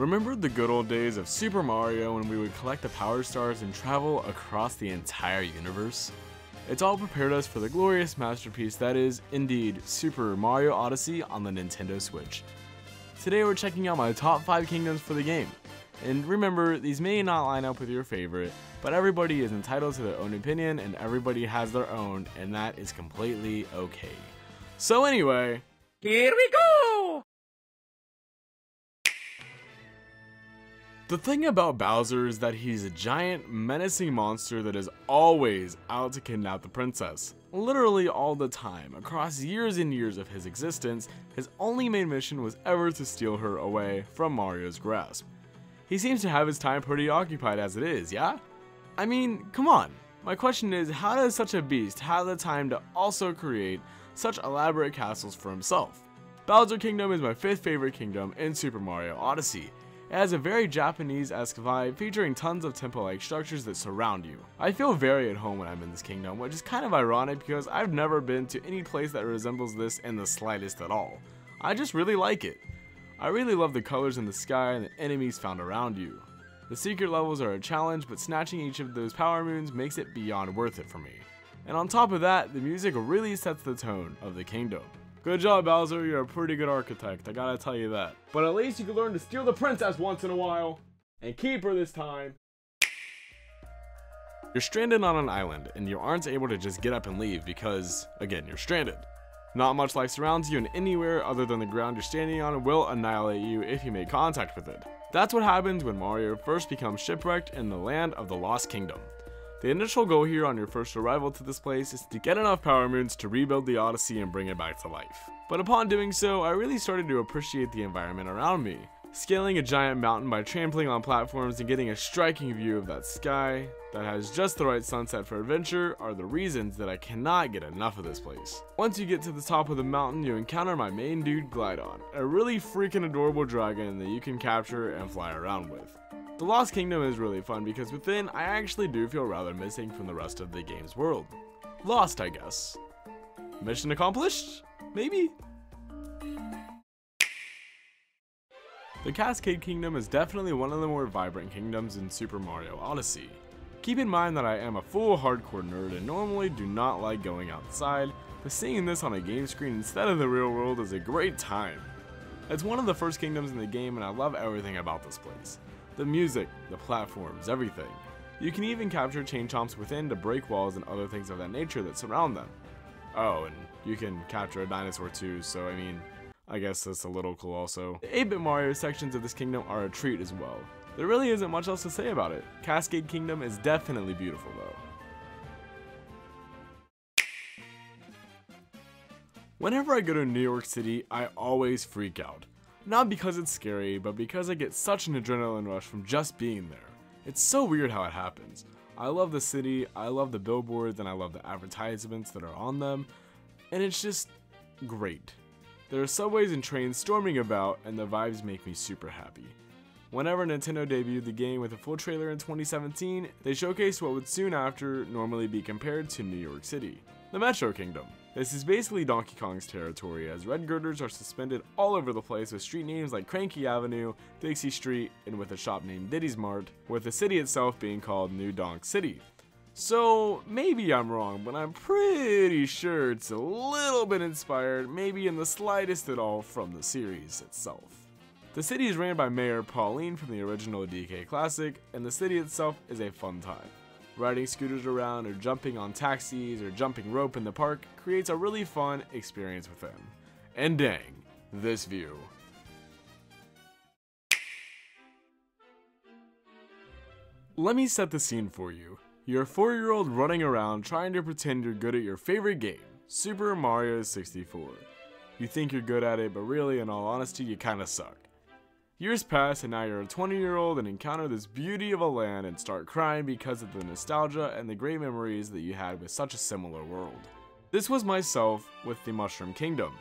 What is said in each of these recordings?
Remember the good old days of Super Mario when we would collect the Power Stars and travel across the entire universe? It's all prepared us for the glorious masterpiece that is, indeed, Super Mario Odyssey on the Nintendo Switch. Today we're checking out my top 5 kingdoms for the game. And remember, these may not line up with your favorite, but everybody is entitled to their own opinion and everybody has their own, and that is completely okay. So anyway, here we go! The thing about Bowser is that he's a giant, menacing monster that is always out to kidnap the princess. Literally all the time, across years and years of his existence, his only main mission was ever to steal her away from Mario's grasp. He seems to have his time pretty occupied as it is, yeah? I mean, come on. My question is, how does such a beast have the time to also create such elaborate castles for himself? Bowser Kingdom is my 5th favorite kingdom in Super Mario Odyssey. It has a very Japanese-esque vibe featuring tons of temple-like structures that surround you. I feel very at home when I'm in this kingdom, which is kind of ironic because I've never been to any place that resembles this in the slightest at all. I just really like it. I really love the colors in the sky and the enemies found around you. The secret levels are a challenge, but snatching each of those power moons makes it beyond worth it for me. And on top of that, the music really sets the tone of the kingdom. Good job, Bowser, you're a pretty good architect, I gotta tell you that. But at least you can learn to steal the princess once in a while, and keep her this time. You're stranded on an island, and you aren't able to just get up and leave because, again, you're stranded. Not much life surrounds you, and anywhere other than the ground you're standing on will annihilate you if you make contact with it. That's what happens when Mario first becomes shipwrecked in the land of the Lost Kingdom. The initial goal here on your first arrival to this place is to get enough power moons to rebuild the Odyssey and bring it back to life. But upon doing so, I really started to appreciate the environment around me. Scaling a giant mountain by trampling on platforms and getting a striking view of that sky that has just the right sunset for adventure are the reasons that I cannot get enough of this place. Once you get to the top of the mountain, you encounter my main dude Glydon, a really freaking adorable dragon that you can capture and fly around with. The Lost Kingdom is really fun because within, I actually do feel rather missing from the rest of the game's world. Lost, I guess. Mission accomplished? Maybe? The Cascade Kingdom is definitely one of the more vibrant kingdoms in Super Mario Odyssey. Keep in mind that I am a full hardcore nerd and normally do not like going outside, but seeing this on a game screen instead of the real world is a great time. It's one of the first kingdoms in the game and I love everything about this place. The music, the platforms, everything. You can even capture chain chomps within to break walls and other things of that nature that surround them. Oh, and you can capture a dinosaur too, so I mean, I guess that's a little cool also. The 8-bit Mario sections of this kingdom are a treat as well. There really isn't much else to say about it. Cascade Kingdom is definitely beautiful though. Whenever I go to New York City, I always freak out. Not because it's scary, but because I get such an adrenaline rush from just being there. It's so weird how it happens. I love the city, I love the billboards, and I love the advertisements that are on them, and it's just great. There are subways and trains storming about, and the vibes make me super happy. Whenever Nintendo debuted the game with a full trailer in 2017, they showcased what would soon after normally be compared to New York City, the Metro Kingdom. This is basically Donkey Kong's territory, as red girders are suspended all over the place with street names like Cranky Avenue, Dixie Street, and with a shop named Diddy's Mart, with the city itself being called New Donk City. So, maybe I'm wrong, but I'm pretty sure it's a little bit inspired, maybe in the slightest at all, from the series itself. The city is ran by Mayor Pauline from the original DK Classic, and the city itself is a fun time. Riding scooters around or jumping on taxis or jumping rope in the park creates a really fun experience within. And dang, this view. Let me set the scene for you. You're a 4-year-old running around trying to pretend you're good at your favorite game, Super Mario 64. You think you're good at it, but really, in all honesty, you kinda suck. Years pass and now you're a 20-year-old and encounter this beauty of a land and start crying because of the nostalgia and the great memories that you had with such a similar world. This was myself with the Mushroom Kingdom.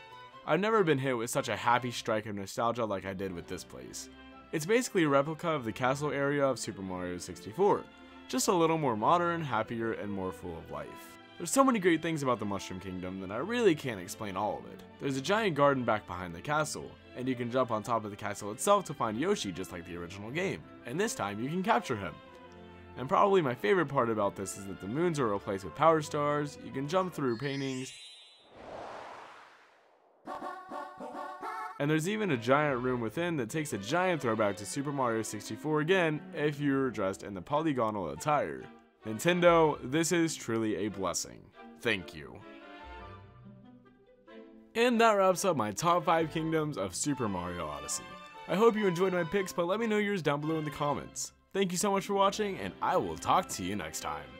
I've never been hit with such a happy strike of nostalgia like I did with this place. It's basically a replica of the castle area of Super Mario 64, just a little more modern, happier, and more full of life. There's so many great things about the Mushroom Kingdom that I really can't explain all of it. There's a giant garden back behind the castle, and you can jump on top of the castle itself to find Yoshi just like the original game, and this time you can capture him. And probably my favorite part about this is that the moons are replaced with power stars, you can jump through paintings, and there's even a giant room within that takes a giant throwback to Super Mario 64 again if you're dressed in the polygonal attire. Nintendo, this is truly a blessing. Thank you. And that wraps up my top 5 kingdoms of Super Mario Odyssey. I hope you enjoyed my picks, but let me know yours down below in the comments. Thank you so much for watching, and I will talk to you next time.